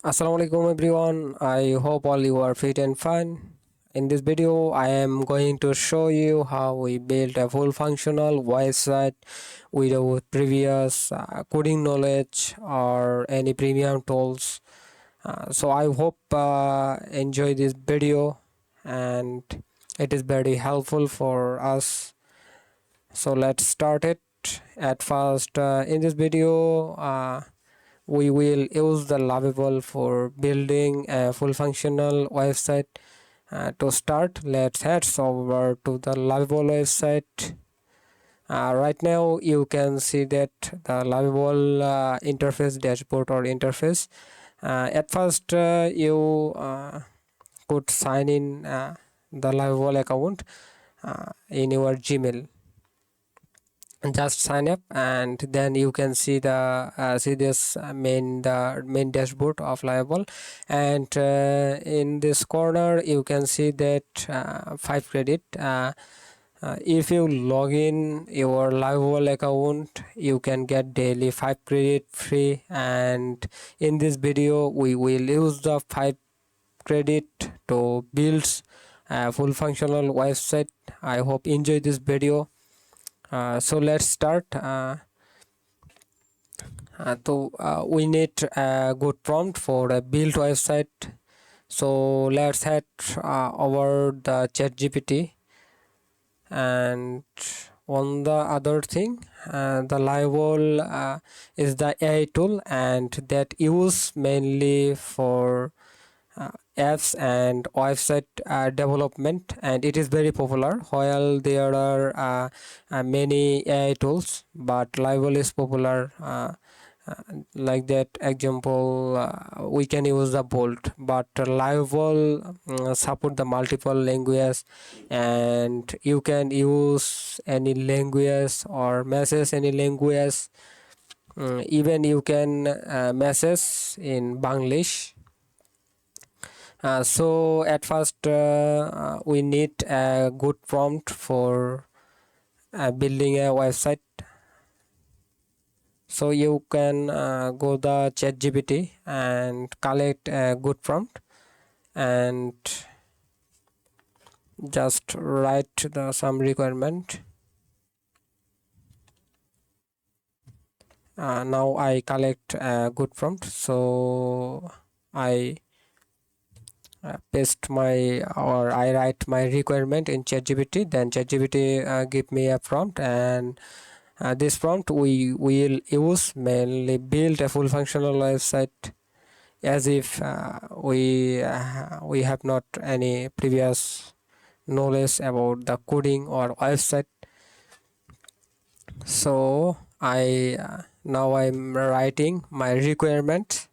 Assalamualaikum everyone. I hope all you are fit and fine. In this video, I am going to show you how we build a full functional website without previous coding knowledge or any premium tools. So I hope enjoy this video and it is very helpful for us. So let's start it. At first, in this video, we will use the Lovable for building a full functional website. To start, let's head over to the Lovable website. Right now you can see that the Lovable interface dashboard or interface. At first you could sign in the Lovable account in your Gmail. Just sign up and then you can see this main dashboard of Liable, and in this corner you can see that 5 credit. If you log in your Liable account, you can get daily 5 credit free, and in this video we will use the 5 credit to build a full functional website. I hope you enjoy this video. So let's start. We need a good prompt for a build website. So let's head over the chat GPT, and on the other thing, the Livewall is the AI tool, and that use mainly for apps and website development, and it is very popular. While there are many AI tools, but Livewall is popular. Like that example, we can use the Bolt, but Livewall support the multiple languages, and you can use any language or message any language. Even you can message in Bangladesh. So at first we need a good prompt for building a website. So you can go the chat GPT and collect a good prompt and just write some requirement. Now I collect a good prompt, so I paste my, or I write my requirement in ChatGPT. Then ChatGPT give me a prompt, and this prompt we will use mainly build a full functional website, as if we have not any previous knowledge about the coding or website. So I now I'm writing my requirement.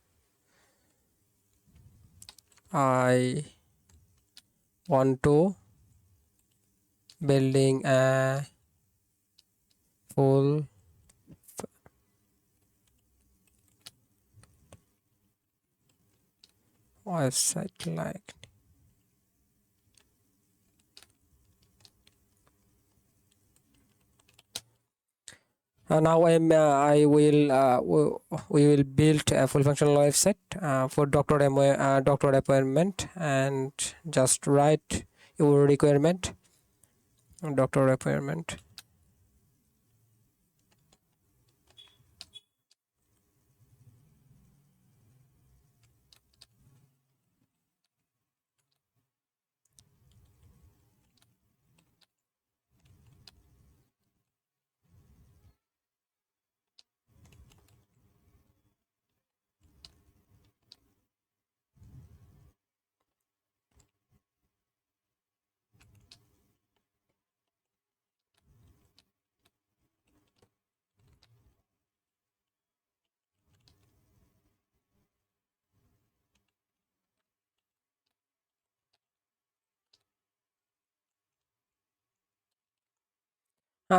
I want to building a full website like. Now I will we will build a full functional website for doctor appointment, and just write your requirement. Doctor appointment.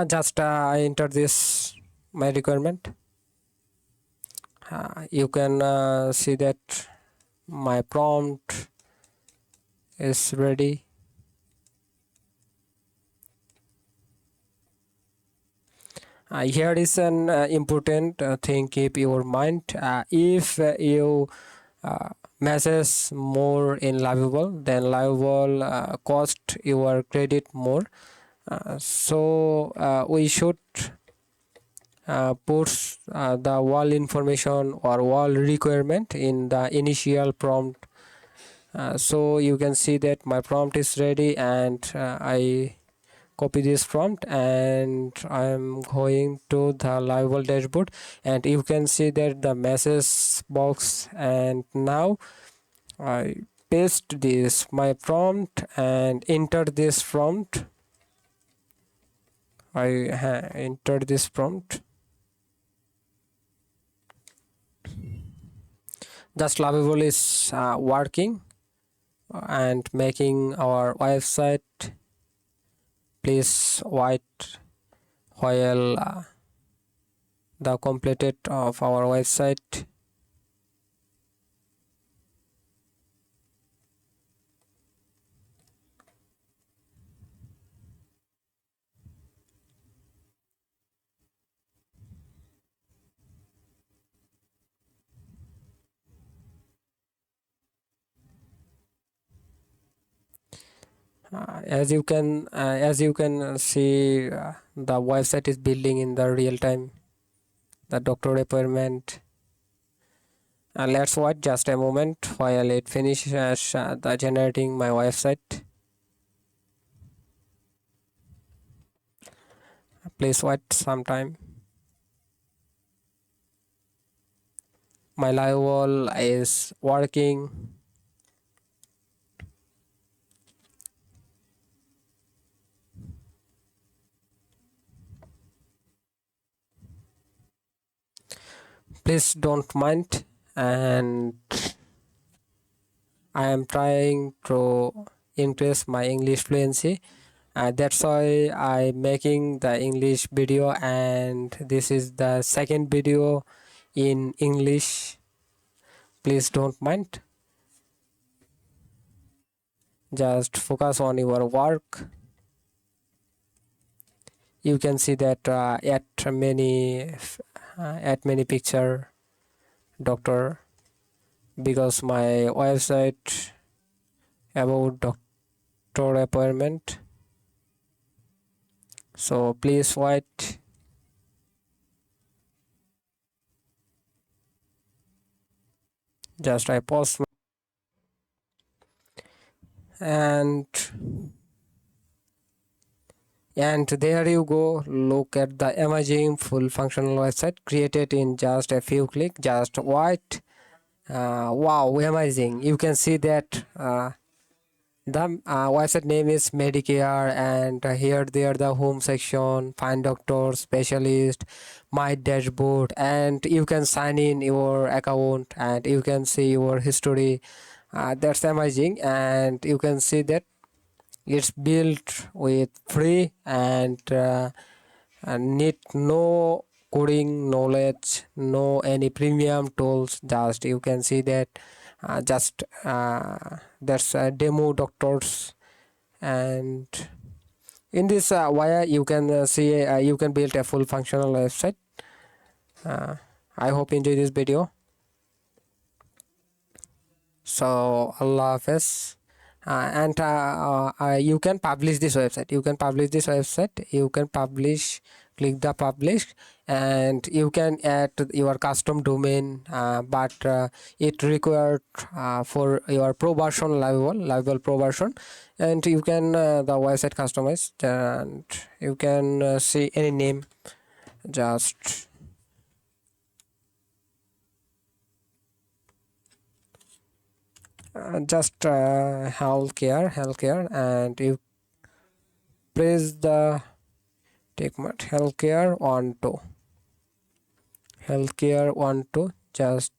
Just I enter this my requirement. You can see that my prompt is ready. Here is an important thing. Keep your mind. If you message more in Lovable, then Lovable cost your credit more. So we should put the wall information or wall requirement in the initial prompt. So you can see that my prompt is ready, and I copy this prompt and I'm going to the Lovable dashboard, and you can see that the message box, and now I paste this my prompt and enter this prompt. I entered this prompt. Just Lovable is working and making our website. Please wait while the completed of our website. As you can see, the website is building in the real time. The doctor appointment. Let's wait just a moment while it finishes the generating my website. Please wait some time. My live wall is working. Please don't mind, and I am trying to increase my English fluency. That's why I'm making the English video, and this is the second video in English. Please don't mind. Just focus on your work. You can see that at many picture doctor, because my website about doctor appointment. So please wait. Just I post and there you go. Look at the amazing full functional website created in just a few clicks. Just wait. Wow, amazing. You can see that the website name is Medicare, and here there the home section, find doctor, specialist, my dashboard, and you can sign in your account and you can see your history. That's amazing, and you can see that it's built with free and need no coding knowledge, no any premium tools. Just you can see that just there's demo doctors, and in this wire you can see you can build a full functional website. I hope you enjoy this video. So Allah Hafiz. And you can publish this website. You can publish, click the publish, and you can add your custom domain, but it required for your pro version, Lovable pro version, and you can the website customized, and you can see any name. Just healthcare, and you press the take my healthcare on to, just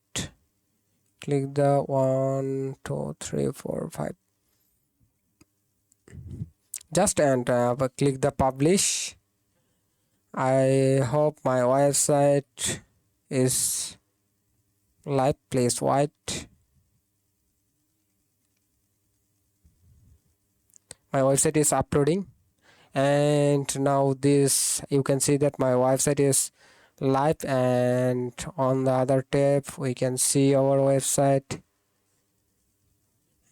click the 1 2 3 4 5, just and click the publish. I hope my website is live. Please wait. My website is uploading, and now this you can see that my website is live, and on the other tab we can see our website.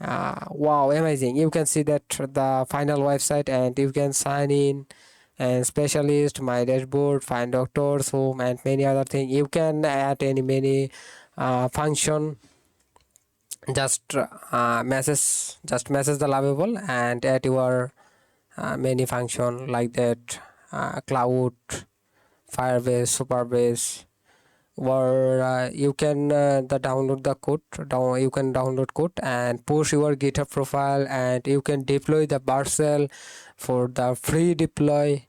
Wow, amazing. You can see that the final website, and you can sign in and specialist, my dashboard, find doctors, home, and many other things. You can add any many function. Just message the Lovable and add your many function like that, cloud, firebase, superbase, or you can the download the code down, you can download code and push your GitHub profile, and you can deploy the parcel for the free deploy.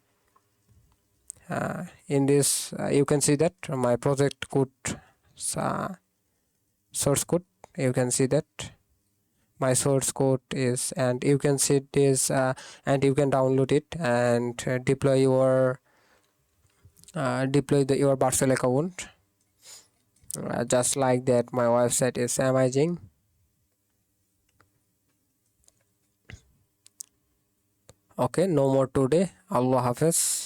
In this you can see that my project code, uh, source code, you can see that my source code is, and you can see this, and you can download it and deploy your parcel account. Just like that, my website is amazing. Okay, no more today. Allah Hafiz.